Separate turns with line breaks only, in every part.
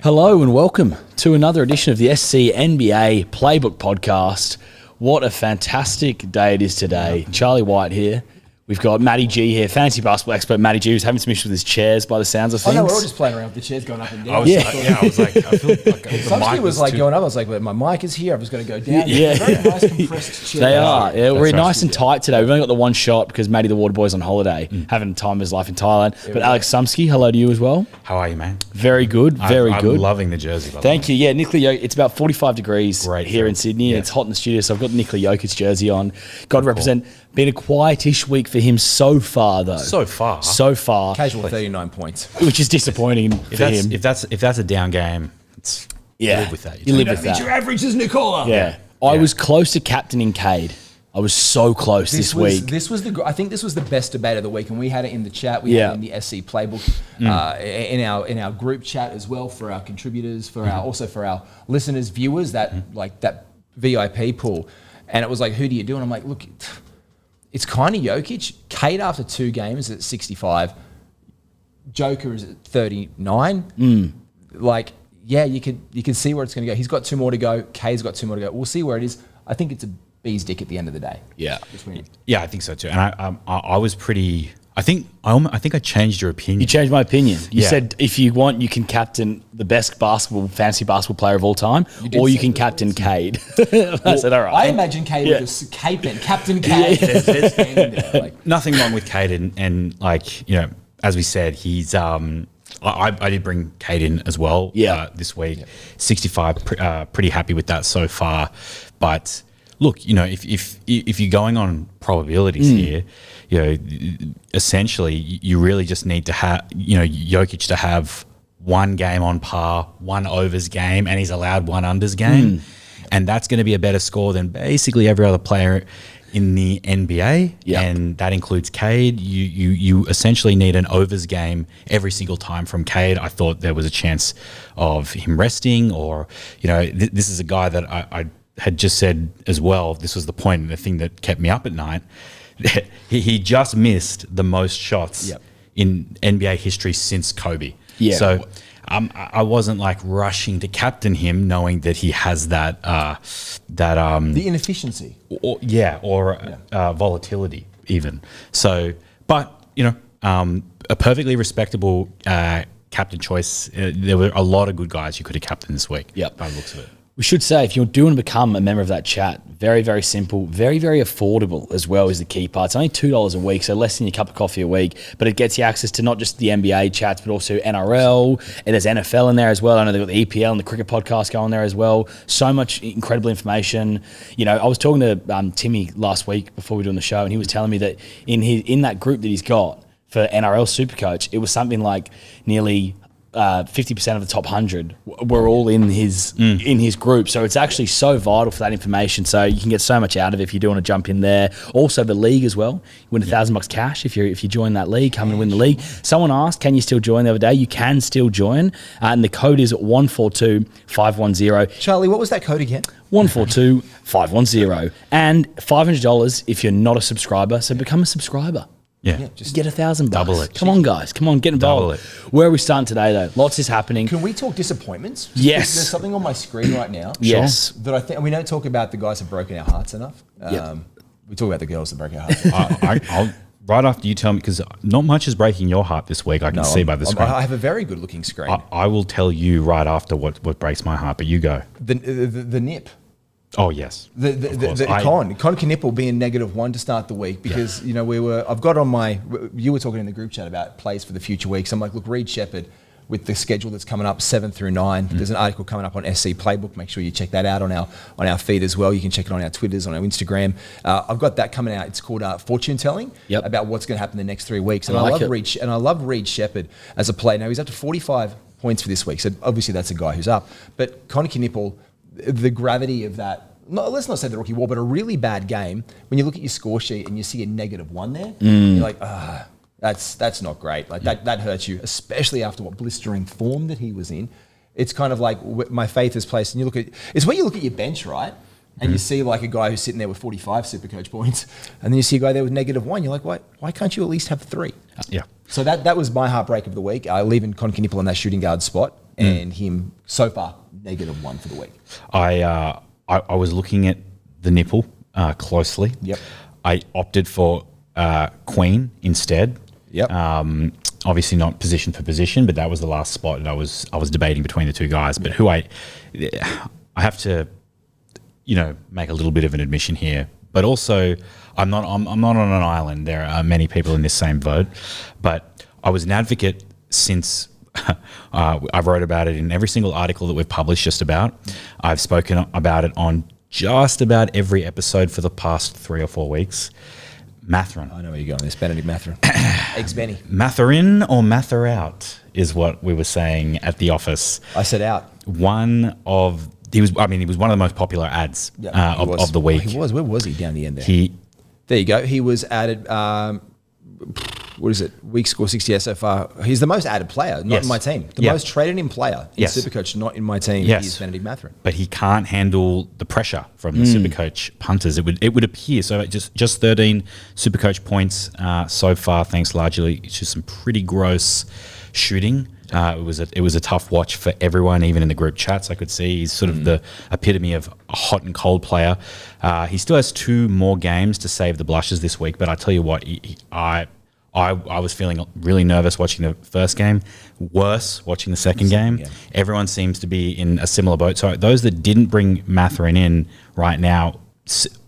Hello and welcome to another edition of the SC NBA Playbook podcast. What a fantastic day it is today. Charlie White here. We've got Matty Gee here, fantasy basketball expert Matty Gee, who's having some issues with his chairs by the sounds of things.
Oh no, we're all just playing around with the chairs going up and down.
I was like, I feel like the
Sumsky
mic
was like
too.
going up. I was like, well, my mic is here. I was going to go down.
Yeah.
Very nice compressed chair.
They are. Yeah, we're
That's right.
nice and tight today. We've only got the one shot because Matty the Water Boy's on holiday, having the time of his life in Thailand. But Alex Sumsky, hello to you as well.
How are you, man?
Very good, very
I'm
good.
loving the jersey. By
Thank you. Yeah, Nikola Jokic. It's about 45 degrees
Great
here
shirt.
in Sydney,
Yeah.
and it's hot in the studio. So I've got the Nikola Jokic jersey on. God represent. Been a quietish week for him so far, though.
So far.
So far,
Casual 39 points.
which is disappointing for him.
If that's a down game, it's you live with that.
You live with that.
Your average is Nicola.
Yeah. I was close to captaining Cade. I was so close this week.
I think this was the best debate of the week, and we had it in the chat. We had it in the SC Playbook, in our group chat as well for our contributors, also for our listeners, viewers. That VIP pool, and it was like, who do you do? And I'm like, look, it's kind of Jokic. Cade after 2 games at 65. Joker is at 39. Like, yeah, you can see where it's going to go. He's got 2 more to go. Cade's got 2 more to go. We'll see where it is. I think it's a bee's dick at the end of the day.
Yeah.
Yeah, I think so too. And I was pretty. I think I changed your opinion.
You changed my opinion. You
Yeah.
said if you want, you can captain the best fantasy basketball player of all time, or you can captain Cade. I said, all right.
I imagine Cade with just Captain Cade. Standing there, like,
Nothing wrong with Cade, and like, you know, as we said, he's I did bring Cade in as well. This week, 65. Pretty happy with that so far. But look, you know, if you're going on probabilities here, you know, essentially you really just need to have, you know, Jokic to have 1 game on par, 1 overs game, and he's allowed 1 unders game, and that's going to be a better score than basically every other player in the NBA, and that includes Cade. You essentially need an overs game every single time from Cade. I thought there was a chance of him resting, or, you know, this is a guy that I had just said as well, this was the point and the thing that kept me up at night. He just missed the most shots in NBA history since Kobe. Yeah. So I wasn't like rushing to captain him, knowing that he has that
the inefficiency,
or volatility even. So, but you know, a perfectly respectable captain choice. There were a lot of good guys you could have captained this week.
Yep.
By the looks of it.
We should say, if you do want to become a member of that chat, very, very simple, very, very affordable as well is the key part. It's only $2 a week, so less than your cup of coffee a week, but it gets you access to not just the NBA chats, but also NRL, and there's NFL in there as well. I know they've got the EPL and the cricket podcast going there as well. So much incredible information. You know, I was talking to Timmy last week before we were doing the show, and he was telling me that in that group that he's got for NRL Supercoach, it was something like nearly 50% of the top 100 were all in his group. So it's actually so vital for that information. So you can get so much out of it if you do want to jump in there. Also the league as well. You win $1,000 cash if you join that league, come and win the league. Someone asked, can you still join the other day? You can still join. And the code is 142510.
Charlie, what was that code again?
142510. And $500 if you're not a subscriber. So become a subscriber.
Yeah.
Just get $1,000.
Double it.
Come on, guys. Come on, get involved.
Double it.
Where are we starting today, though? Lots is happening.
Can we talk disappointments?
Yes.
There's something on my screen right now.
Yes.
That I think, and we don't talk about the guys who've broken our hearts enough. We talk about the girls that break our hearts.
I'll right after you tell me, because not much is breaking your heart this week. I can see by the screen.
I have a very good looking screen.
I will tell you right after what breaks my heart, but you go.
The nip.
Oh yes,
Con Knipple being -1 to start the week because you know I've got on my, you were talking in the group chat about plays for the future weeks. I'm like, look, Reed Shepherd with the schedule that's coming up 7 through 9. There's an article coming up on SC Playbook. Make sure you check that out on our feed as well. You can check it on our Twitters, on our Instagram. I've got that coming out. It's called fortune telling about what's going to happen the next 3 weeks. And I love Reed Shepherd as a player. Now he's up to 45 points for this week, so obviously that's a guy who's up. But Con Knipple, the gravity of that, let's not say the rookie wall, but a really bad game, when you look at your score sheet and you see a -1 there, you're like, that's not great. Like that hurts you, especially after what blistering form that he was in. It's kind of like my faith is placed, and it's when you look at your bench, right? And you see like a guy who's sitting there with 45 Supercoach points, and then you see a guy there with -1. You're like, why can't you at least have 3?
Yeah.
So that was my heartbreak of the week. Leaving Con Knipple in that shooting guard spot. and him so far -1 for the week.
I was looking at the nipple closely.
Yep.
I opted for Queen instead.
Yep.
Obviously not position for position, but that was the last spot, and I was debating between the two guys. But who I have to, make a little bit of an admission here. But also, I'm not on an island. There are many people in this same boat. But I was an advocate since I wrote about it in every single article that we've published. Just about, I've spoken about it on just about every episode for the past 3 or 4 weeks. Mathur-in.
I know where you're going. This Bennedict Mathurin. Ex-Benny.
Mathur-in or Mathur-out is what we were saying at the office.
I said out.
He was one of the most popular ads of the week.
He was. Where was he down the end there?
There
you go. He was added, what is it? Week score 60 so far. He's the most added player, not in my team. The most traded in player in Supercoach, not in my team, is Bennedict Mathurin.
But he can't handle the pressure from the Supercoach punters. It would appear. So just 13 Supercoach points so far, thanks largely to some pretty gross shooting. It was a tough watch for everyone, even in the group chats. I could see he's sort of the epitome of a hot and cold player. He still has 2 more games to save the blushes this week, but I tell you what, I was feeling really nervous watching the first game, worse watching the second game. Everyone seems to be in a similar boat. So those that didn't bring Mathur-in in right now,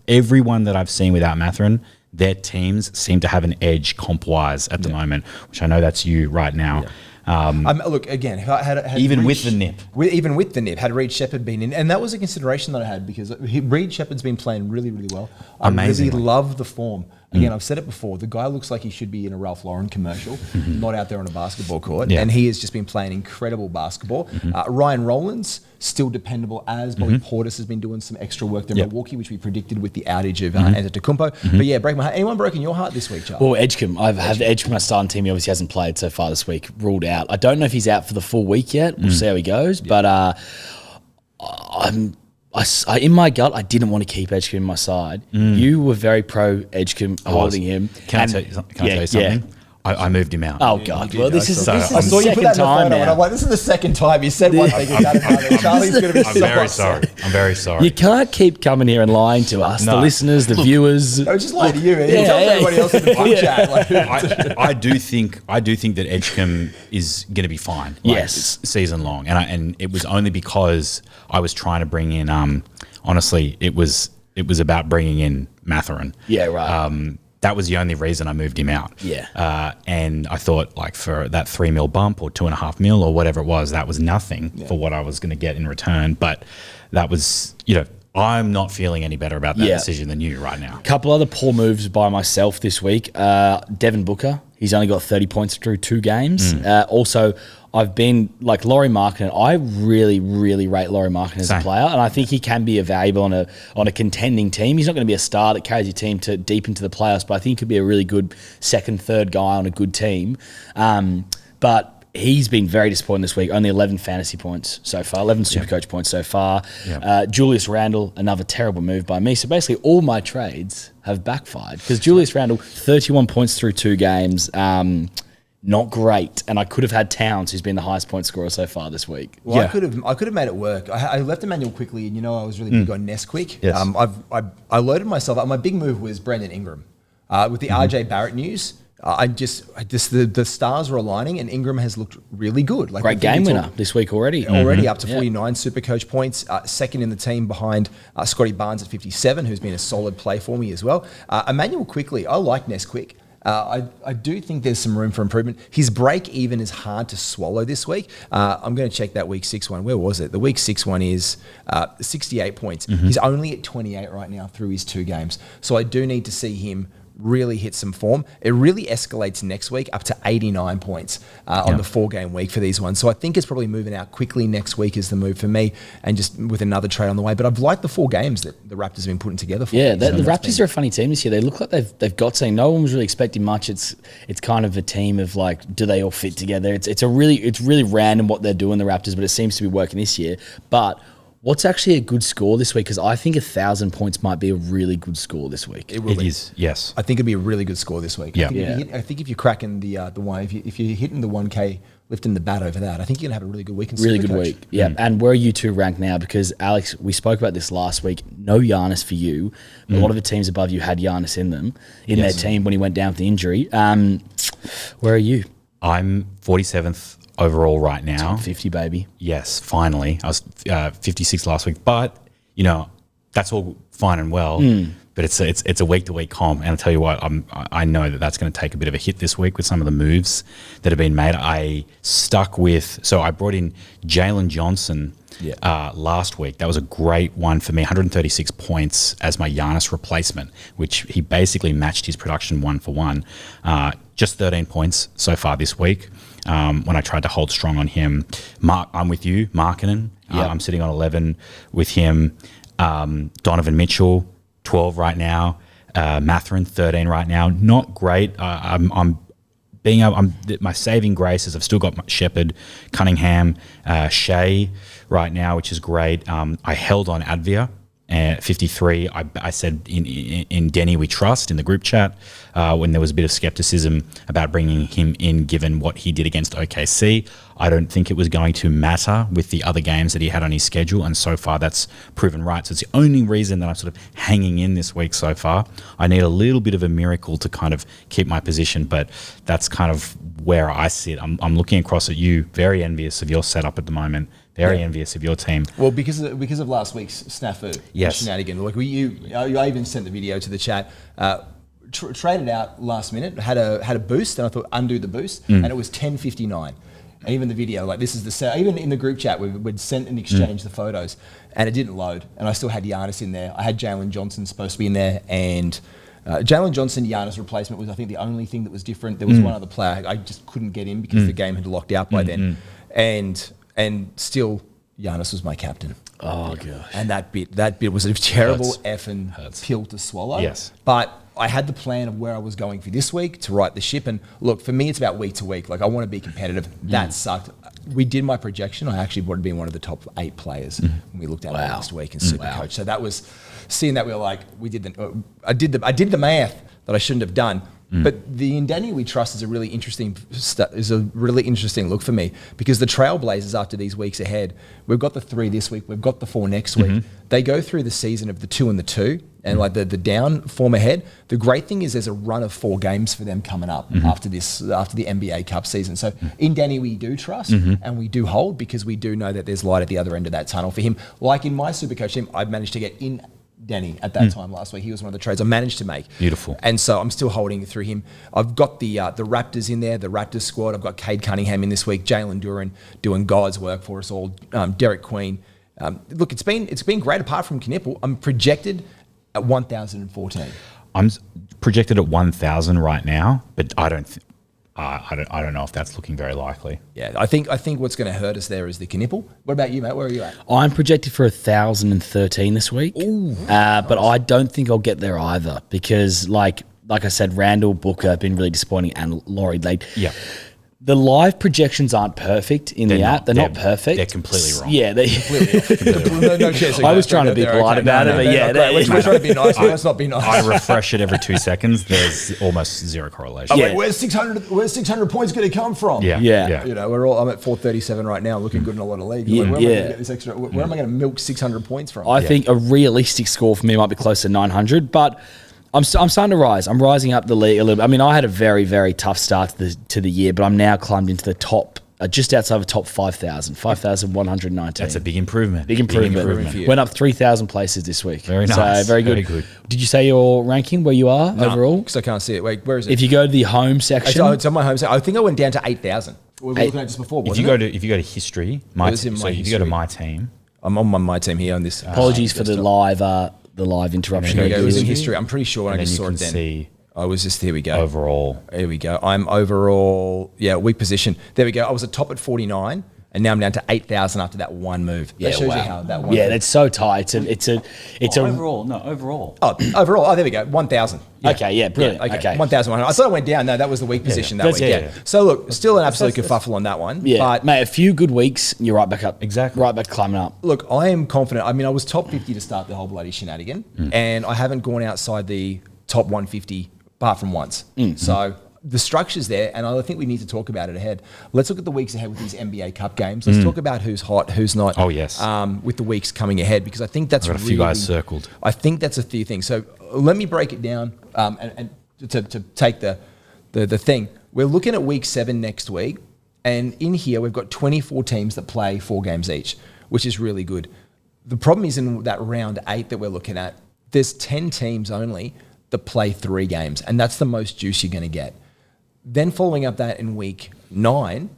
everyone that I've seen without Mathur-in, their teams seem to have an edge comp-wise at the moment, which I know that's you right now.
Look, again, had
even with the nip.
Even with the nip, had Reed Shepherd been in, and that was a consideration that I had because Reed Shepherd's been playing really, really well. I really love the form. Again, I've said it before, the guy looks like he should be in a Ralph Lauren commercial, not out there on a basketball court, and he has just been playing incredible basketball. Ryan Rowlands, still dependable as. Bobby Portis has been doing some extra work there in Milwaukee, which we predicted with the outage of Antetokounmpo. But yeah, break my heart. Anyone broken your heart this week, Charles?
Well, Edgecombe. I've had Edgecombe, my starting team. He obviously hasn't played so far this week, ruled out. I don't know if he's out for the full week yet. We'll see how he goes. But in my gut, I didn't want to keep Edgecombe in my side. You were very pro Edgecombe holding him.
Can I tell you something? I moved him out.
Oh, God. Well, this is
I saw you put that in the photo, and I'm like, this is the second time. You said one thing. Charlie's going to be so upset.
I'm very sorry.
You can't keep coming here and lying to us, the listeners, the viewers.
I was just lying to you. Tell everybody else in the full chat.
I do think that Edgecombe is going to be fine.
Yes,
season long, and it was only because I was trying to bring in. Honestly, it was about bringing in Mathur-in.
Yeah, right.
That was the only reason I moved him out.
Yeah.
And I thought, like, for that $3 million bump or $2.5 million or whatever it was, that was nothing for what I was going to get in return. But that was, I'm not feeling any better about that decision than you right now.
A couple other poor moves by myself this week. Devin Booker, he's only got 30 points through 2 games. Also, I've been like Lauri Markkanen. I really, really rate Lauri Markkanen as a player, and I think he can be valuable on a contending team. He's not going to be a star that carries your team to deep into the playoffs, but I think he could be a really good second, third guy on a good team. But he's been very disappointing this week. Only 11 fantasy points so far, 11 Supercoach points so far. Julius Randle, another terrible move by me. So basically, all my trades have backfired because Julius Randle, 31 points through 2 games. Not great, and I could have had Towns, who's been the highest point scorer so far this week.
Well, I could have made it work. I left Emmanuel quickly, and I was really big on Nesquik.
Yes.
I loaded myself up. My big move was Brandon Ingram. With the RJ Barrett news, the stars were aligning, and Ingram has looked really good. Like
great game winner this week already.
Up to 49 Supercoach points, second in the team behind Scotty Barnes at 57, who's been a solid play for me as well. Emmanuel quickly, I like Nesquik. I do think there's some room for improvement. His break even is hard to swallow this week. I'm going to check that week 6 one. Where was it? The week 6 one is 68 points. He's only at 28 right now through his 2 games. So I do need to see him really hit some form. It really escalates next week up to 89 points on the 4-game week for these ones. So I think it's probably moving out quickly next week is the move for me, and just with another trade on the way. But I've liked the 4 games that the Raptors have been putting together for me.
The Raptors are a funny team this year. They look like they've got something. No one was really expecting much. It's kind of a team of like, do they all fit together? It's really random what they're doing, the Raptors, but it seems to be working this year. But what's actually a good score this week? Because I think 1,000 points might be a really good score this week.
It will be.
Yes.
I think it'd be a really good score this week.
Yeah.
I think if you're cracking the one, if you're hitting the 1K, lifting the bat over that. I think you're going to have a really good week in
Really good
Supercoach.
week. Yeah. And where are you two ranked now? Because, Alex, we spoke about this last week. No Giannis for you. But a lot of the teams above you had Giannis in them, in their team when he went down with the injury. Where are you?
I'm 47th overall right now.
50, baby.
Yes, finally. I was 56 last week. But, you know, that's all fine and well. But it's a week-to-week comp. And I'll tell you what, I know that's going to take a bit of a hit this week with some of the moves that have been made. I brought in Jalen Johnson last week. That was a great one for me. 136 points as my Giannis replacement, which he basically matched his production 1-for-1. Just 13 points so far this week. When I tried to hold strong on him. I'm with you, Mathur-in. I'm sitting on 11 with him. Donovan Mitchell, 12 right now. Mathur-in, 13 right now. Not great. My saving grace is I've still got Shepherd, Cunningham, Shai right now, which is great. I held on Avdija. 53. I said in Deni we trust in the group chat when there was a bit of skepticism about bringing him in given what he did against OKC. I don't think it was going to matter with the other games that he had on his schedule, and so far that's proven right. So it's the only reason that I'm sort of hanging in this week so far. I need a little bit of a miracle to kind of keep my position, but that's kind of where I sit. I'm looking across at you, very envious of your setup at the moment. Very envious of your team.
Well, because of last week's snafu, shenanigan. Like I even sent the video to the chat. Traded out last minute, had a boost, and I thought undo the boost, and it was 10:59. And even the video, like this is the even in the group chat, we'd sent and exchanged the photos, and it didn't load. And I still had Giannis in there. I had Jalen Johnson supposed to be in there, and Jalen Johnson, Giannis replacement was I think the only thing that was different. There was one other player I just couldn't get in because the game had locked out by then, and still Giannis was my captain.
Oh gosh!
And that bit was a terrible effing pill to swallow.
Yes,
but I had the plan of where I was going for this week to right the ship. And look, for me, it's about week to week. Like I want to be competitive. That sucked. We did my projection. I actually would have been one of the top 8 players when we looked at it last week in Supercoach. So that was seeing that we were like I did the math that I shouldn't have done. But the Deni we trust is a really interesting look for me because the Trailblazers after these weeks ahead, we've got the 3 this week, we've got the 4 next week. They go through the season of the 2 and the 2 and like the down form ahead. The great thing is there's a run of 4 games for them coming up after the NBA Cup season. So in Deni we do trust and we do hold because we do know that there's light at the other end of that tunnel for him. Like in my Supercoach team, I've managed to get in Deni at that time last week. He was one of the trades I managed to make.
Beautiful.
And so I'm still holding through him. I've got the Raptors in there, the Raptors squad. I've got Cade Cunningham in this week, Jalen Duren doing God's work for us all, Derek Queen. Look, it's been great apart from Knipple. I'm projected at 1,014.
I'm projected at 1,000 right now, but I don't know if that's looking very likely.
Yeah, I think what's going to hurt us there is the Knipple. What about you, mate? Where are you at?
I'm projected for 1,013 this week. Ooh, but I don't think I'll get there either because, like I said, Randall, Booker have been really disappointing, and Laurie. The live projections aren't perfect in the app. They're not perfect.
They're completely wrong.
Yeah, they're
completely off. No chance.
I was trying to be polite about it, but
we're trying to be nice. Let's not be nice.
I refresh it every 2 seconds. There's almost zero correlation.
Where's 600 points going to come from?
Yeah.
You know, I'm at 437 right now, looking good in a lot of leagues. Where am I going to get this extra? Where am I going to milk 600 points from?
I think a realistic score for me might be close to 900, but I'm starting to rise. I'm rising up the league a little bit. I mean, I had a very, very tough start to the year, but I'm now climbed into the top, just outside of the top 5,000, 5,119.
That's a big improvement.
Big improvement. Went up 3,000 places this week.
Very nice.
So very good. Did you say your ranking where you are overall?
Because I can't see it. Wait, where is it?
If you go to the home section.
It's on my home section. I think I went down to 8,000. We were looking at just before,
if you go to history, if you go to my team.
I'm on my team here on this.
Apologies for the live interruption.
It was in history. I'm pretty sure when I just saw it then. I was just, here we go.
Overall.
Here we go. I'm overall, weak position. There we go. I was at top at 49. And now I'm down to 8,000 after that one move. That shows you how that one.
Yeah, that's so tight. It's
overall. No, overall.
Oh, overall. Oh, there we go. 1,000.
Yeah. Okay, yeah, brilliant.
Yeah,
okay.
1,100. I thought I went down. No, that was the weak position that week. Yeah. So look, still an absolute kerfuffle on that one.
Yeah,
but
mate, a few good weeks, you're right back up.
Exactly.
Right back climbing up.
Look, I am confident. I mean, I was top 50 to start the whole bloody shenanigan, and I haven't gone outside the top 150 apart from once. So the structure's there, and I think we need to talk about it ahead. Let's look at the weeks ahead with these NBA Cup games. Let's talk about who's hot, who's not.
Oh, yes.
With the weeks coming ahead, because I think that's
I've got a few guys circled.
I think that's a few things. So let me break it down and to take the thing. We're looking at week 7 next week, and in here we've got 24 teams that play 4 games each, which is really good. The problem is in that round 8 that we're looking at, there's 10 teams only that play 3 games, and that's the most juice you're going to get. Then following up that in week 9,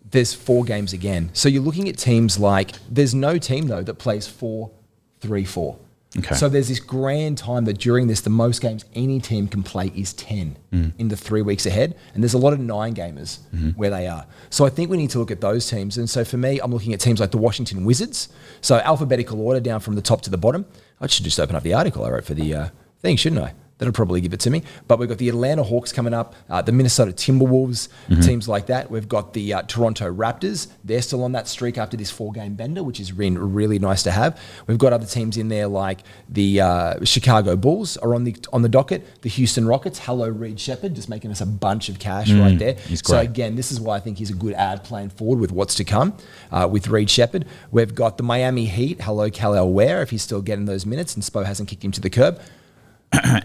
there's 4 games again. So you're looking at teams like, there's no team though that plays 4-3-4.
Okay.
So there's this grand time that during this, the most games any team can play is 10 in the 3 weeks ahead. And there's a lot of 9 gamers where they are. So I think we need to look at those teams. And so for me, I'm looking at teams like the Washington Wizards. So alphabetical order down from the top to the bottom. I should just open up the article I wrote for the thing, shouldn't I? That'll probably give it to me. But we've got the Atlanta Hawks coming up, the Minnesota Timberwolves, teams like that. We've got the Toronto Raptors. They're still on that streak after this 4-game bender, which is really nice to have. We've got other teams in there like the Chicago Bulls are on the docket. The Houston Rockets, hello Reed Shepherd, just making us a bunch of cash right there.
He's great.
So again, this is why I think he's a good ad playing forward with what's to come with Reed Shepherd. We've got the Miami Heat, hello Kal-El Ware, if he's still getting those minutes and Spo hasn't kicked him to the curb.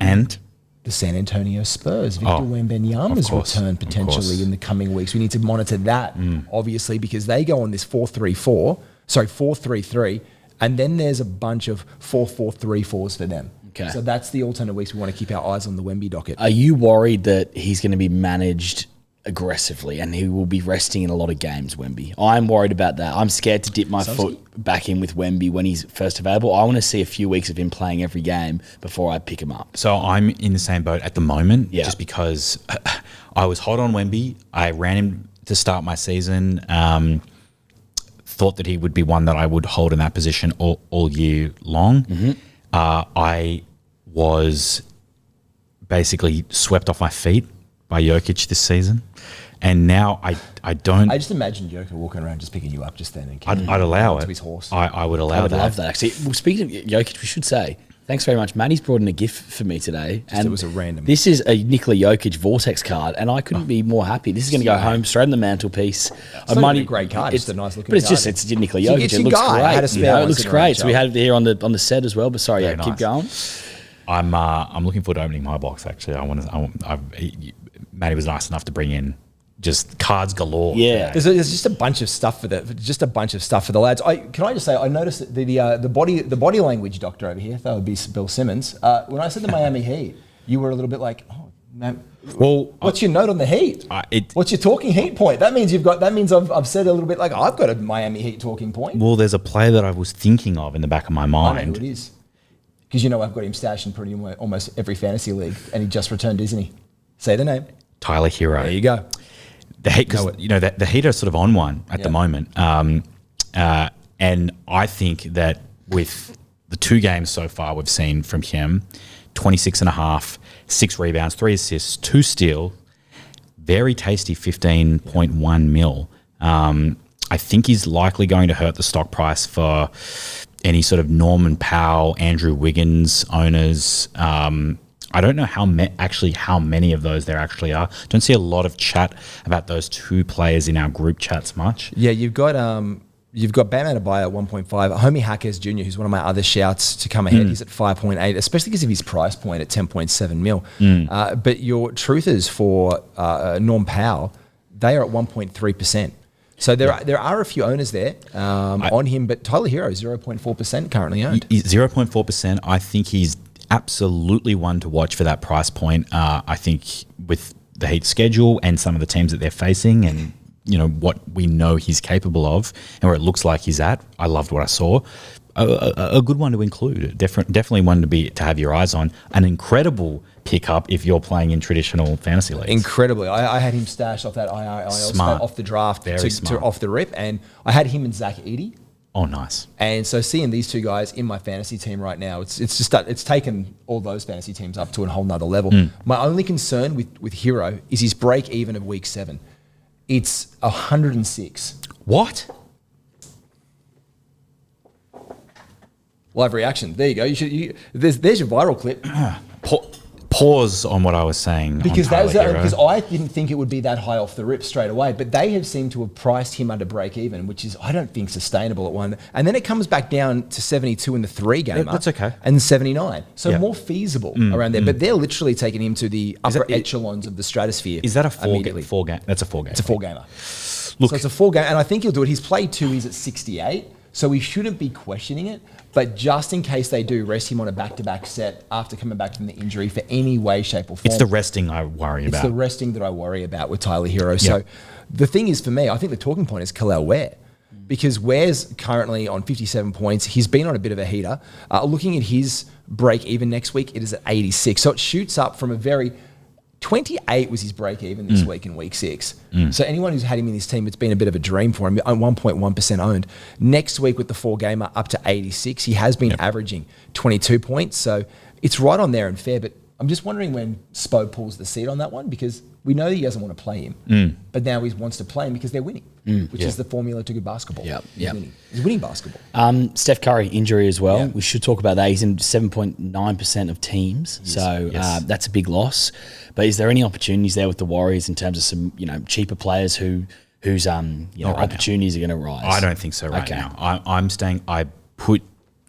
And
the San Antonio Spurs, Victor Wembanyama's return potentially in the coming weeks. We need to monitor that, obviously, because they go on this 4-3-3, and then there's a bunch of 4-4-3-4s for them.
Okay.
So that's the alternate weeks we want to keep our eyes on the Wemby docket.
Are you worried that he's going to be managed aggressively and he will be resting in a lot of games, Wemby? I'm worried about that. I'm scared to dip my foot back in with Wemby when he's first available. I want to see a few weeks of him playing every game before I pick him up.
So I'm in the same boat at the moment, just because I was hot on Wemby. I ran him to start my season. Thought that he would be one that I would hold in that position all year long. I was basically swept off my feet by Jokic this season. And now I don't...
I just imagined Jokic walking around just picking you up just then. And
I'd allow it.
To his horse.
I would allow that.
I would love that, actually. Well, speaking of Jokic, we should say, thanks very much. Matty's brought in a gift for me today.
It was a random...
This is a Nikola Jokic Vortex card, and I couldn't be more happy. This is going to go home straight on the mantelpiece.
It's not a great card. It's a nice looking card.
But it's Nikola Jokic.
It's
it looks
guy.
great.
I had a spare one
it looks great. So we had it here on the set as well. But sorry,
Very
keep going.
I'm looking forward to opening my box, actually. Matty was nice enough to bring in just cards galore.
Yeah,
there's just a bunch of stuff for the lads. Can I just say I noticed that the body language doctor over here, that would be Bill Simmons. When I said the Miami Heat, you were a little bit like, oh, man.
Well,
what's your note on the Heat? What's your talking Heat point? That means I've said a little bit like I've got a Miami Heat talking point.
Well, there's a player that I was thinking of in the back of my mind.
I know who it is, because I've got him stashed in pretty almost every fantasy league, and he just returned, isn't he? Say the name.
Tyler Hero.
There you go.
The Heat, because the Heat are sort of on one at the moment, and I think that with the 2 games so far we've seen from him, 26.5, 6 rebounds, 3 assists, 2 steals, very tasty 15.1 mil. I think he's likely going to hurt the stock price for any sort of Norman Powell, Andrew Wiggins owners. I don't know how many of those there actually are. Don't see a lot of chat about those 2 players in our group chats much.
Yeah, you've got Bam Adebayo at 1.5. Homie Hackers Jr., who's one of my other shouts to come ahead, he's at 5.8, especially because of his price point at 10.7 mil. But your truthers for Norm Powell, they are at 1.3%. So there are a few owners there on him, but Tyler Hero is 0.4% currently owned.
0.4%. I think he's absolutely one to watch for that price point. I think with the Heat schedule and some of the teams that they're facing and what we know he's capable of and where it looks like he's at, I loved what I saw. A good one to include. Definitely one to have your eyes on. An incredible pickup if you're playing in traditional fantasy leagues.
Incredibly. I had him stashed off that IRL off the draft to off the rip, and I had him and Zach Edey.
Oh, nice.
And so seeing these 2 guys in my fantasy team right now, it's taken all those fantasy teams up to a whole nother level. My only concern with Hero is his break even of week 7. It's 106.
What?
Live reaction. There you go. There's your viral clip.
pause on what I was saying.
Because
on
because I didn't think it would be that high off the rip straight away, but they have seemed to have priced him under break even, which is I don't think sustainable at one. And then it comes back down to 72 in the 3-gamer.
That's okay.
And 79, so more feasible around there. But they're literally taking him to the upper echelons of the stratosphere.
Is that a four game? That's a 4-game.
It's a 4-gamer.
Look,
so it's a 4-game, and I think he'll do it. He's played 2. He's at 68. So we shouldn't be questioning it, but just in case they do rest him on a back-to-back set after coming back from the injury for any way, shape or form.
It's the resting I worry about.
It's the resting that I worry about with Tyler Hero. So the thing is for me, I think the talking point is Kalel Ware, because Ware's currently on 57 points. He's been on a bit of a heater. Looking at his break even next week, it is at 86. So it shoots up from a very... 28 was his break even this week in week 6. So anyone who's had him in his team, it's been a bit of a dream for him. 1.1% owned. Next week with the 4-gamer up to 86, he has been averaging 22 points. So it's right on there and fair. But I'm just wondering when Spo pulls the seat on that one, because we know he doesn't want to play him, but now he wants to play him because they're winning, which is the formula to good basketball. He's winning basketball.
Steph Curry injury as well. We should talk about that. He's in 7.9% of teams, so that's a big loss. But is there any opportunities there with the Warriors in terms of some cheaper players whose opportunities are going to rise?
I don't think so right now. I'm staying. I put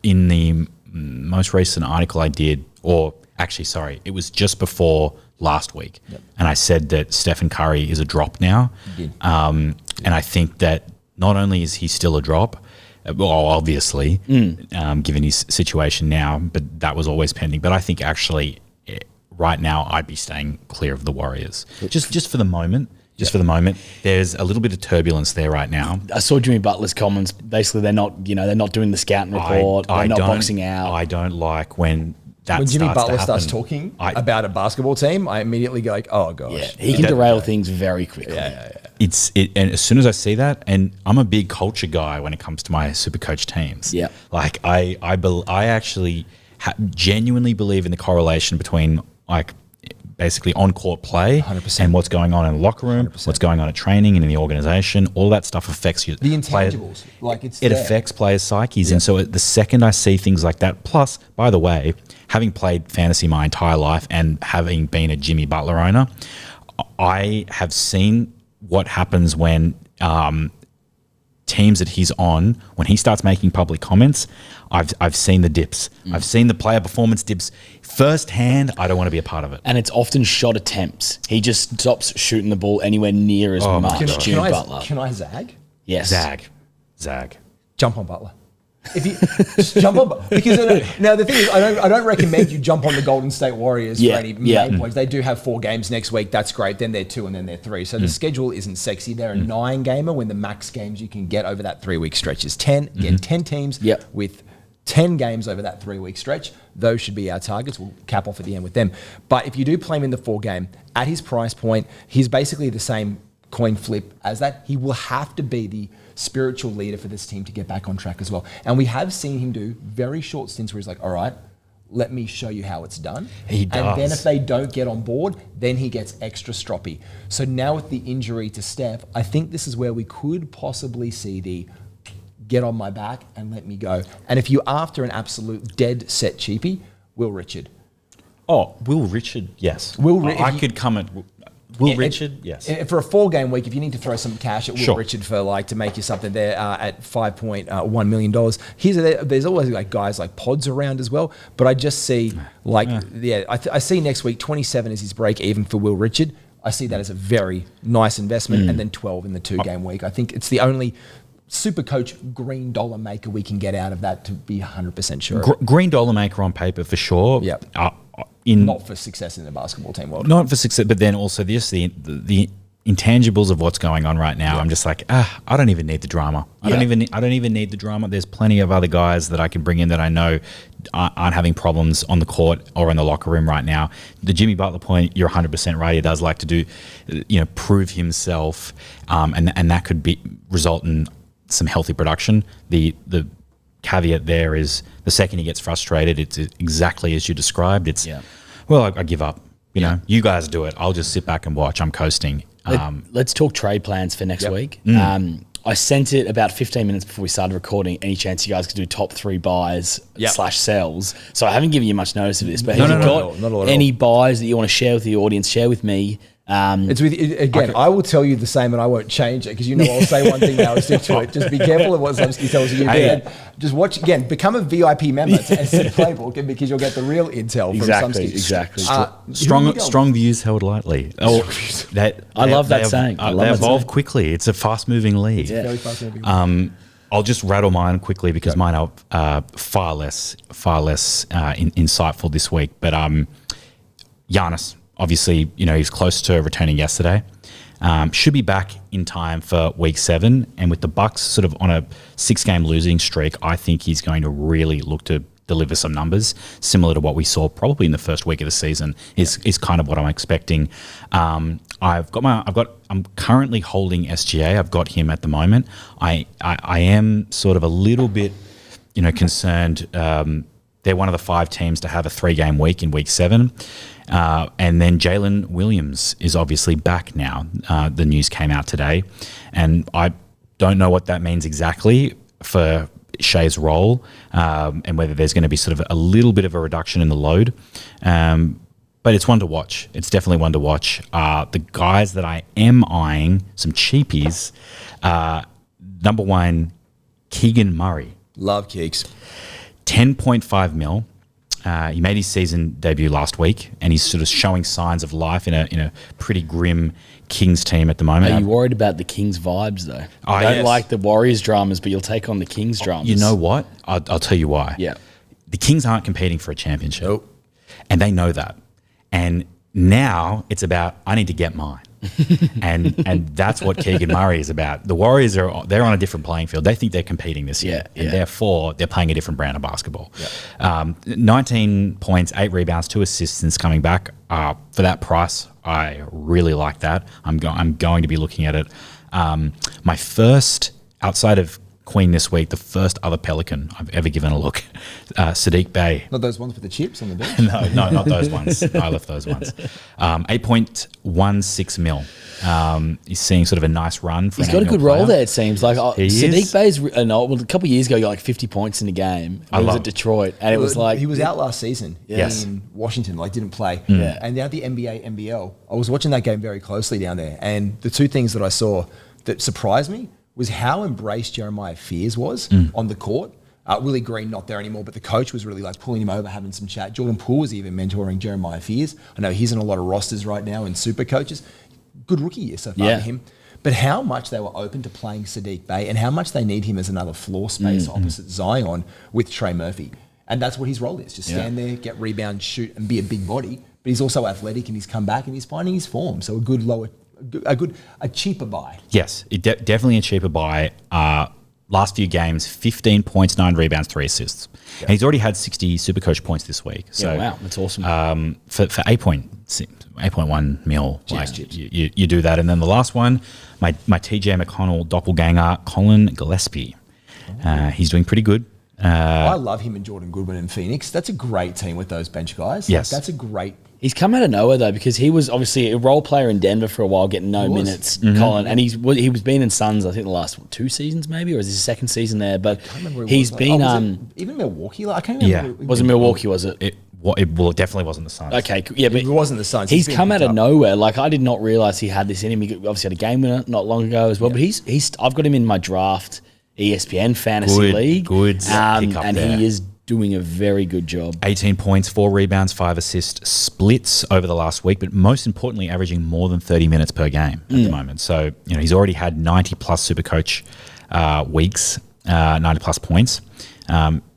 in the most recent article I did, or actually, sorry, it was just before last week, and I said that Stephen Curry is a drop now, and I think that not only is he still a drop, well, obviously, given his situation now, but that was always pending. But I think actually, right now, I'd be staying clear of the Warriors, just for the moment. Just for the moment, there's a little bit of turbulence there right now.
I saw Jimmy Butler's comments. Basically, they're not doing the scouting report. They're not boxing out.
I don't like when
Jimmy Butler starts talking about a basketball team, I immediately go like, oh gosh,
he can derail things very quickly.
And as soon as I see that, and I'm a big culture guy when it comes to my Supercoach teams. Yeah, like I actually genuinely believe in the correlation between like basically on-court play
100%.
And what's going on in the locker room, 100%. What's going on at training and in the organisation. All that stuff affects you.
The intangibles.
It affects players' psyches. And so the second I see things like that, plus, by the way, having played fantasy my entire life and having been a Jimmy Butler owner, I have seen what happens when teams that he's on, when he starts making public comments, I've seen the dips. I've seen the player performance dips firsthand. I don't want to be a part of it.
And it's often shot attempts. He just stops shooting the ball anywhere near as much. Jimmy Butler.
Can I zag?
Yes.
Zag.
Jump on Butler. If you just jump on, because now the thing is, I don't recommend you jump on the Golden State Warriors for any main points. They do have 4 games next week. That's great. Then they're 2 and then they're 3. So the schedule isn't sexy. They're a 9-gamer when the max games you can get over that 3-week stretch is 10. Get 10 teams with 10 games over that 3-week stretch. Those should be our targets. We'll cap off at the end with them. But if you do play him in the 4-game, at his price point, he's basically the same coin flip as that. He will have to be the spiritual leader for this team to get back on track as well. And we have seen him do very short stints where he's like, all right, let me show you how it's done.
He does.
And then if they don't get on board, then he gets extra stroppy. So now with the injury to Steph, I think this is where we could possibly see the get on my back and let me go. And if you're after an absolute dead set cheapie, Will Richard.
Oh, Will Richard, yes. I could come at Will Richard, yes.
For a 4-game week, if you need to throw some cash at Will Richard for to make you something there at $5.1 million, there's always guys like Pods around as well. But I just see I see next week 27 is his break even for Will Richard. I see that as a very nice investment, and then 12 in the 2-game week. I think it's the only Supercoach green dollar maker we can get out of that, to be 100% sure.
Green dollar maker on paper for sure.
Yep. Not for success in the basketball team world.
Not for success, but then also the intangibles of what's going on right now. I'm just like, I don't even need the drama. I don't even need the drama. There's plenty of other guys that I can bring in that I know aren't having problems on the court or in the locker room right now. The Jimmy Butler point, you're 100% right. He does like to do, prove himself, and that could result in some healthy production. The caveat there is the second he gets frustrated, it's exactly as you described. It's I give up. You guys do it. I'll just sit back and watch. I'm coasting.
Let's talk trade plans for next week. I sent it about 15 minutes before we started recording. Any chance you guys could do top 3 buys / sells? So I haven't given you much notice of this, but have you got any buys that you want to share with the audience? Share with me.
It's with again. I will tell you the same, and I won't change it because I'll say one thing now and stick to it. Just be careful of what Sumsky tells you. Just watch again. Become a VIP member to SC Playbook, because you'll get the real intel from Sumsky.
Exactly.
Strong views held lightly. I love
that saying.
They evolve quickly. It's a fast-moving league.
Very fast-moving.
I'll just rattle mine quickly because mine are far less insightful this week. But Giannis. Obviously, he's close to returning yesterday. Should be back in time for week 7. And with the Bucks sort of on a 6-game losing streak, I think he's going to really look to deliver some numbers similar to what we saw probably in the first week of the season. Is kind of what I'm expecting. I'm currently holding SGA. I've got him at the moment. I am sort of a little bit, concerned. They're one of the 5 teams to have a 3-game week in week 7. And then Jalen Williams is obviously back now. The news came out today. And I don't know what that means exactly for Shai's role and whether there's going to be sort of a little bit of a reduction in the load. But it's one to watch. It's definitely one to watch. The guys that I am eyeing, some cheapies, number 1, Keegan Murray.
Love Keeks.
10.5 mil. He made his season debut last week, and he's sort of showing signs of life in a pretty grim Kings team at the moment.
Are you worried about the Kings vibes, though? I don't like the Warriors dramas, but you'll take on the Kings dramas.
You know what? I'll tell you why.
Yeah.
The Kings aren't competing for a championship.
Nope.
And they know that. And now it's about, I need to get mine. and that's what Keegan Murray is about. The Warriors they're on a different playing field. They think they're competing this year, and therefore they're playing a different brand of basketball. 19 points, 8 rebounds, 2 assists since coming back. For that price, I really like that. I'm going to be looking at it. My first, outside of Queen this week, the first other Pelican I've ever given a look, Saddiq Bey.
Not those ones with the chips on the bench?
No, not those ones. I left those ones. 8.16 mil. He's seeing sort of a nice run.
He's got a good role there, it seems. Like Saddiq Bey's a couple of years ago, he got like 50 points in the game. He was at Detroit, and it was like
he was out last season in Washington, didn't play. And now the NBA, NBL. I was watching that game very closely down there, and the 2 things that I saw that surprised me was how embraced Jeremiah Fears was on the court. Willie Green not there anymore, but the coach was really pulling him over, having some chat. Jordan Poole was even mentoring Jeremiah Fears. I know he's in a lot of rosters right now in Supercoaches. Good rookie year so far for him. But how much they were open to playing Saddiq Bey and how much they need him as another floor space opposite Zion with Trey Murphy. And that's what his role is. Just stand there, get rebound, shoot, and be a big body. But he's also athletic, and he's come back and he's finding his form. So a cheaper buy.
Yes, definitely a cheaper buy. Last few games, 15 points, 9 rebounds, 3 assists. And he's already had 60 Supercoach points this week. So
wow, that's awesome.
For 8.1 mil, you do that. And then the last one, my TJ McConnell doppelganger, Colin Gillespie. He's doing pretty good.
I love him and Jordan Goodwin in Phoenix. That's a great team with those bench guys.
Yes.
That's a great...
He's come out of nowhere, though, because he was obviously a role player in Denver for a while, getting no minutes, Colin. And he was been in Suns, I think, the last 2 seasons, maybe, or is his second season there? But he's been...
even Milwaukee? I can't remember.
Yeah. Wasn't Milwaukee, was it?
It definitely wasn't the Suns.
Okay, yeah, but
it wasn't the Suns.
He's come out of nowhere. I did not realize he had this in him. He obviously had a game winner not long ago as well. But I've got him in my draft ESPN fantasy league.
Good pick up
and
there.
He is doing a very good job.
18 points, 4 rebounds, 5 assists, splits over the last week, but most importantly, averaging more than 30 minutes per game at the moment. So, he's already had 90 plus Supercoach weeks, 90 plus points,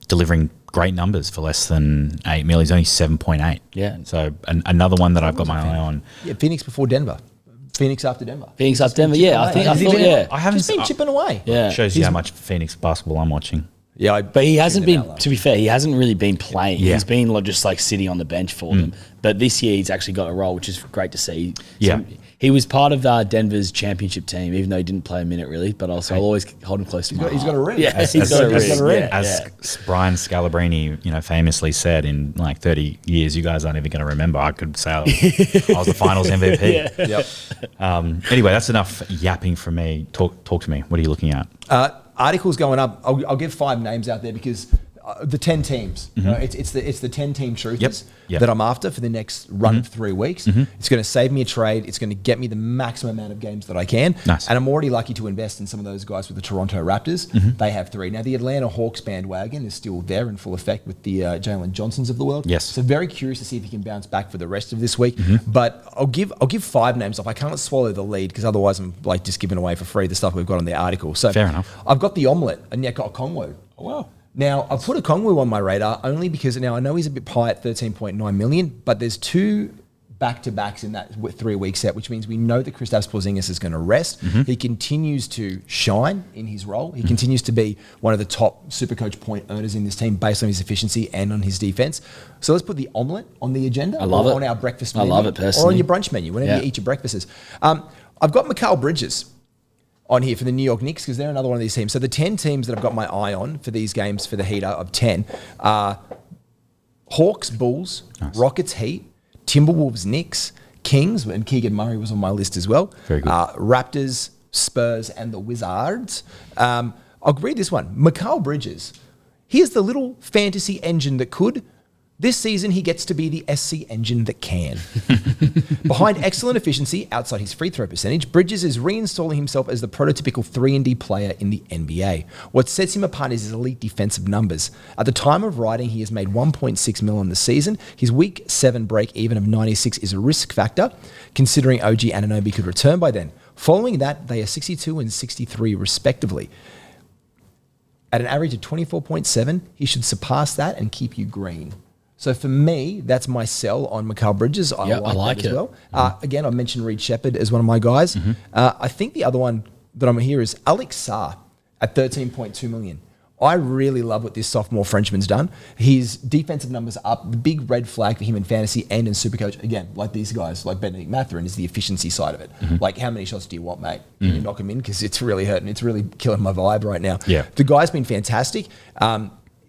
delivering great numbers for less than 8 mil. He's only 7.8.
Yeah.
So another one that I've got my eye on.
Yeah, Phoenix before Denver. Phoenix after Denver.
Phoenix after Denver, yeah. I thought, yeah.
I haven't
just been chipping away.
Yeah.
Shows you how much Phoenix basketball I'm watching.
Yeah,
but he hasn't been, to be fair, he hasn't really been playing.
Yeah.
He's been just sitting on the bench for them. But this year he's actually got a role, which is great to see.
Yeah.
He was part of Denver's championship team, even though he didn't play a minute really. But also, I'll always hold him close to my heart.
He's got a ring.
Yeah, he's got a ring.
As Brian Scalabrine, famously said, in like 30 years, you guys aren't even going to remember. I could say I was the finals MVP.
Yep.
Anyway, that's enough yapping from me. Talk to me. What are you looking at?
Articles going up. I'll give 5 names out there because the 10 teams. It's the 10 team truthers that I'm after for the next run of 3 weeks. It's going to save me a trade. It's going to get me the maximum amount of games that I can.
Nice.
And I'm already lucky to invest in some of those guys with the Toronto Raptors. They have 3. Now the Atlanta Hawks bandwagon is still there in full effect with the Jalen Johnsons of the world.
Yes.
So very curious to see if he can bounce back for the rest of this week. But I'll give 5 names off. I can't swallow the lead because otherwise I'm like just giving away for free the stuff we've got on the article. So
fair enough.
I've got the omelette and yet got Okongwu.
Oh, wow.
Now, I've put Okongwu on my radar only because now I know he's a bit high at 13.9 million, but there's 2 back-to-backs in that 3-week set, which means we know that Kristaps Porzingis is going to rest. He continues to shine in his role. He continues to be one of the top Supercoach point earners in this team based on his efficiency and on his defense. So let's put the omelette on the agenda.
I love it.
On our breakfast menu.
I love it personally.
Or on your brunch menu, whenever you eat your breakfasts. I've got Mikal Bridges on here for the New York Knicks because they're another one of these teams. So the 10 teams that I've got my eye on for these games for the heat of 10 are Hawks, Bulls, Rockets, Heat, Timberwolves, Knicks, Kings, and Keegan Murray was on my list as well.
Very good.
Raptors, Spurs, and the Wizards. I'll read this one. Mikal Bridges. Here's the little fantasy engine that could. This season, he gets to be the SC engine that can. Behind excellent efficiency outside his free throw percentage, Bridges is reinstalling himself as the prototypical 3-and-D player in the NBA. What sets him apart is his elite defensive numbers. At the time of writing, he has made 1.6 mil in the season. His week 7 break even of 96 is a risk factor, considering OG Anunoby could return by then. Following that, they are 62 and 63 respectively. At an average of 24.7, he should surpass that and keep you green. So for me, that's my sell on Mikal Bridges. I like that as well. Again, I mentioned Reed Shepherd as one of my guys. I think the other one that I'm here is Alex Sarr at 13.2 million. I really love what this sophomore Frenchman's done. His defensive numbers are up. The big red flag for him in fantasy and in Supercoach, again, like these guys, like Bennedict Mathurin, is the efficiency side of it. Like, how many shots do you want, mate? Can you knock him in? Because it's really hurting. It's really killing my vibe right now.
Yeah.
The guy's been fantastic.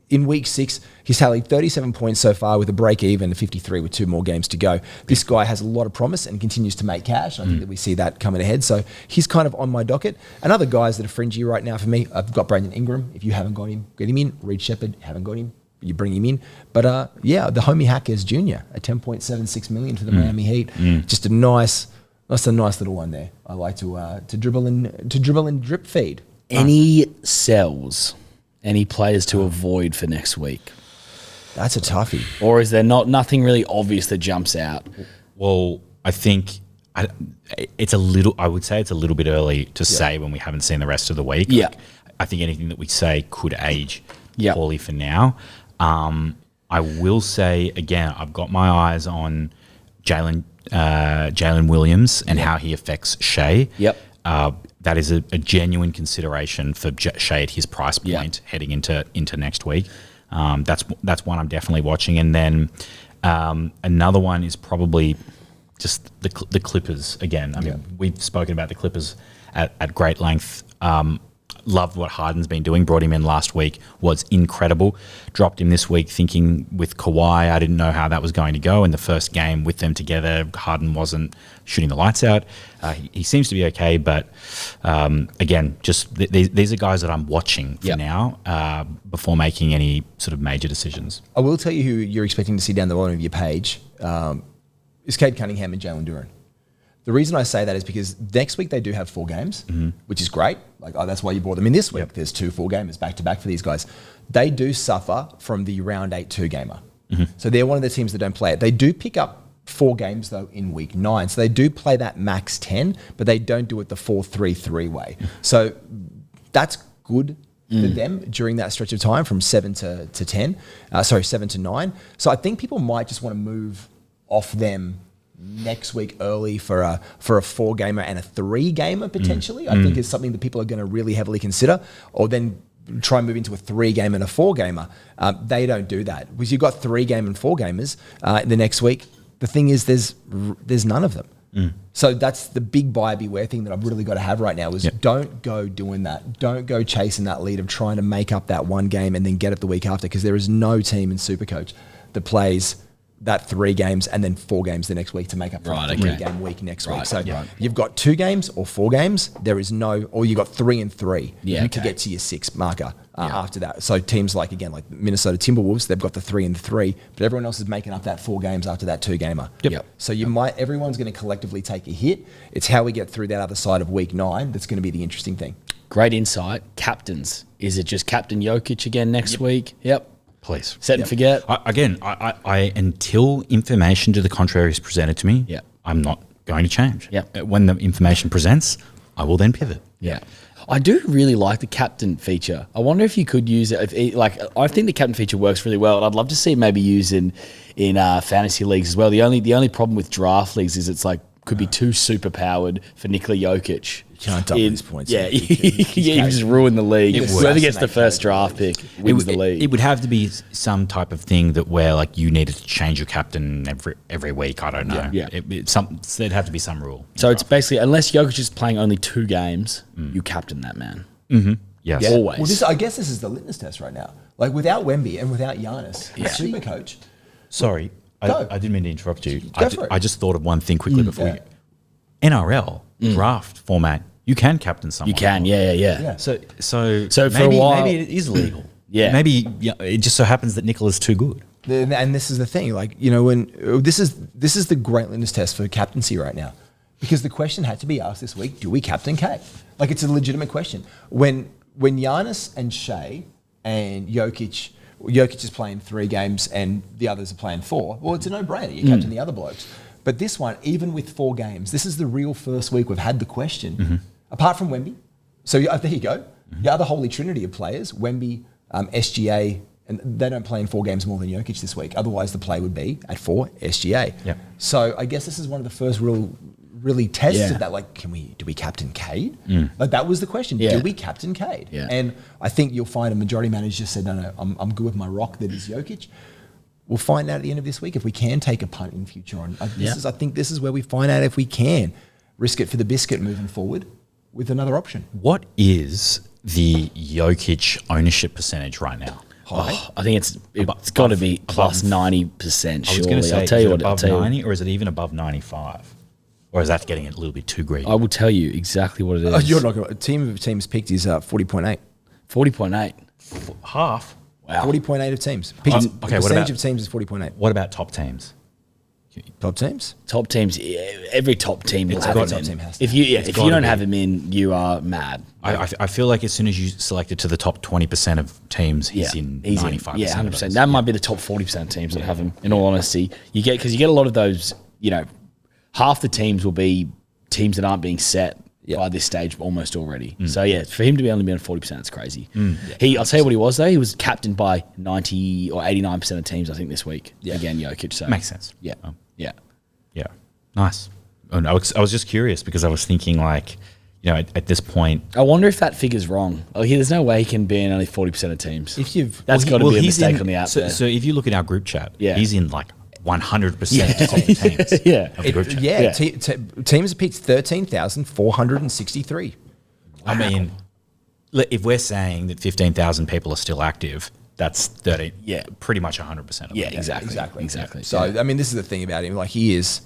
In week 6, he's tallied 37 points so far with a break even of 53 with 2 more games to go. This guy has a lot of promise and continues to make cash. I think that we see that coming ahead. So he's kind of on my docket. And other guys that are fringy right now for me, I've got Brandon Ingram. If you haven't got him, get him in. Reed Shepherd, haven't got him, you bring him in. But the homie Hackers Jr. at 10.76 million for the Miami Heat. Just a nice little one there. I like to dribble and drip feed.
Any sells? Any players to avoid for next week?
That's a toughie.
Or is there nothing really obvious that jumps out?
Well, I think it's a little. I would say it's a little bit early to say when we haven't seen the rest of the week.
Yeah,
I think anything that we say could age poorly for now. I will say again, I've got my eyes on Jalen Williams and how he affects Shai.
Yep.
That is a genuine consideration for Shai at his price point heading into next week. That's one I'm definitely watching. And then another one is probably just the Clippers again. I mean, we've spoken about the Clippers at great length. Loved what Harden's been doing. Brought him in last week, was incredible. Dropped him this week thinking with Kawhi, I didn't know how that was going to go. In the first game with them together, Harden wasn't shooting the lights out. He seems to be okay, but again, just these are guys that I'm watching for now before making any sort of major decisions.
I will tell you who you're expecting to see down the bottom of your page is Cade Cunningham and Jalen Duren. The reason I say that is because next week they do have 4 games, which is great. Like, that's why you brought them in this week. There's 2 full gamers back to back for these guys. They do suffer from the round 8 2-gamer. So they're one of the teams that don't play it. They do pick up 4 games though in week 9. So they do play that max 10, but they don't do it the 4-3-3 way. So that's good for them during that stretch of time from 7 to 7 to 9. So I think people might just want to move off them next week early for a 4-gamer and a 3-gamer potentially. I think is something that people are going to really heavily consider, or then try and move into a 3-game and a 4-gamer. They don't do that because you've got 3-game and 4-gamers the next week. The thing is, there's none of them. So that's the big buyer beware thing that I've really got to have right now is don't go doing that. Don't go chasing that lead of trying to make up that one game and then get it the week after, because there is no team in Supercoach that plays that 3 games and then 4 games the next week to make up for a 3-game week next week. So you've got 2 games or 4 games. There is no, or you got 3 and 3 to get to your 6 marker after that. So teams like Minnesota Timberwolves, they've got the 3 and 3, but everyone else is making up that 4 games after that 2-gamer. So everyone's going to collectively take a hit. It's how we get through that other side of week 9 that's going to be the interesting thing.
Great insight. Captains. Is it just Captain Jokic again next week?
Please.
Set and forget.
I until information to the contrary is presented to me, I'm not going to change. When the information presents, I will then pivot.
I do really like the captain feature. I wonder if you could use it. I think the captain feature works really well, and I'd love to see it maybe used in fantasy leagues as well. The only problem with draft leagues is it's like could be too super powered for Nikola Jokic.
You can't double his points.
You just ruin the league. Whoever gets the first draft pick wins the league.
It would have to be some type of thing that where like you needed to change your captain every week. I don't know. There'd have to be some rule.
So it's basically, unless Jokic is playing only 2 games, you captain that man.
Yes.
Always.
Well, I guess this is the litmus test right now. Like without Wemby and without Giannis, Supercoach.
Sorry, I didn't mean to interrupt you.
Go for it.
I just thought of one thing quickly before you. NRL draft format, you can captain someone.
You can, yeah.
So
for a while,
maybe it is legal. Maybe it just so happens that Nicola's too good.
And this is the thing, when this is the great litmus test for captaincy right now, because the question had to be asked this week: do we captain Kate? Like it's a legitimate question. When Giannis and Shai and Jokic is playing 3 games and the others are playing 4, well, it's a no-brainer. You captain the other blokes. But this one, even with 4 games, this is the real first week we've had the question, apart from Wemby. So there you go. The other holy trinity of players, Wemby, SGA, and they don't play in 4 games more than Jokic this week. Otherwise, the play would be at 4, SGA. So I guess this is one of the first really tests of that. Like, do we captain Cade? Like that was the question. Do we captain Cade? And I think you'll find a majority of managers just said, no, I'm good with my rock that is Jokic. We'll find out at the end of this week if we can take a punt in future on. I think this is where we find out if we can risk it for the biscuit moving forward with another option.
What is the Jokic ownership percentage right now?
I think it's got to be plus 90%.
I was going to say,
I'll tell you what,
above 90, or is it even above 95? Or is that getting it a little bit too greedy?
I will tell you exactly what it is.
You're not going to. Team of teams picked is 40.8.
40.8.
Half.
Wow.
40.8 of teams. Picked, percentage of teams is 40.8.
What about top teams?
Top teams?
Top teams. Every top team will have him
top
in.
team has to.
If you don't have him in, you are mad.
I feel like as soon as you select it to the top 20% of teams, he's in 95%.
Yeah, 100%. That might be the top 40% of teams that have him. In all honesty, because you get a lot of those. Half the teams will be teams that aren't being set by this stage almost already. So for him to be only being 40%, it's crazy. I'll tell you what he was though. He was captained by 90 or 89% of teams, I think, this week. Again, Jokic. So
makes sense.
Yeah.
Nice. And I was just curious because I was thinking at this point,
I wonder if that figure's wrong. There's no way he can be in only 40% of teams. That's got to be a mistake on the app there.
So if you look at our group chat, he's in 100% of teams.
Teams have picked 13,463.
I mean, if we're saying that 15,000 people are still active, that's 30. Pretty much 100% of them.
Exactly.
So I mean, this is the thing about him. He's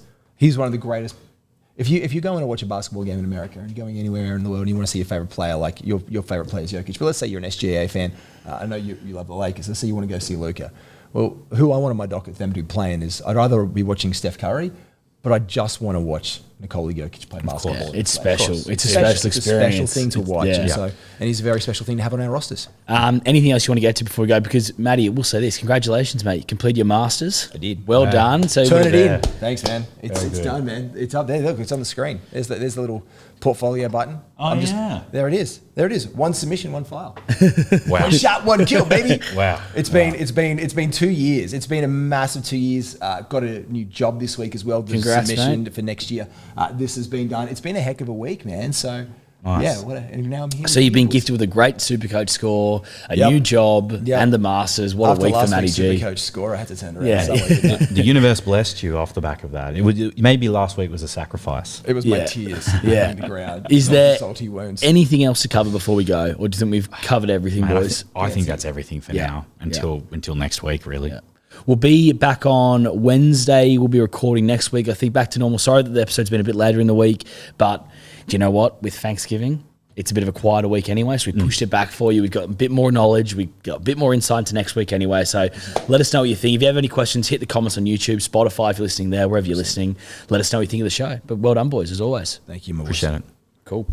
one of the greatest. If you go in and watch a basketball game in America and you're going anywhere in the world and you want to see your favorite player, like your favorite player is Jokic, but let's say you're an SGA fan. I know you love the Lakers. Let's say you want to go see Luka. Well, who I want on my docket them to be playing is I'd rather be watching Steph Curry, but I just want to watch Nikola Jokic play basketball.
It's special. It's a special experience.
It's a special thing to watch. And he's a very special thing to have on our rosters.
Anything else you want to get to before we go? Because, Matty, we'll say this. Congratulations, mate. You completed your Masters.
I did.
Well done. So
turn it in. Thanks, man. It's done, man. It's up there. Look, it's on the screen. There's the little portfolio button. There it is. One submission, one file.
Wow.
One shot, one kill, baby.
Wow.
It's been 2 years. It's been a massive 2 years. Got a new job this week as well.
Congrats,
submission
mate.
for next year. This has been done. It's been a heck of a week, man. So
Nice.
Yeah, and now I'm here.
So you've been gifted with a great Supercoach score, a new job, and the Masters. What
After
a week for Matty Gee.
Supercoach score, I had to turn around.
Yeah.
The universe blessed you off the back of that. Maybe last week was a sacrifice.
It was my tears on the ground.
Is there
salty wounds.
anything else to cover before we go, or do you think we've covered everything, boys?
I think that's everything for now until next week, really.
Yeah. We'll be back on Wednesday. We'll be recording next week. I think back to normal. Sorry that the episode's been a bit later in the week, but do you know what? With Thanksgiving, it's a bit of a quieter week anyway, so we pushed it back for you. We've got a bit more knowledge. We've got a bit more insight into next week anyway, so let us know what you think. If you have any questions, hit the comments on YouTube, Spotify if you're listening there, wherever you're listening. Let us know what you think of the show. But well done, boys, as always.
Thank you, Morris.
Appreciate it.
Cool.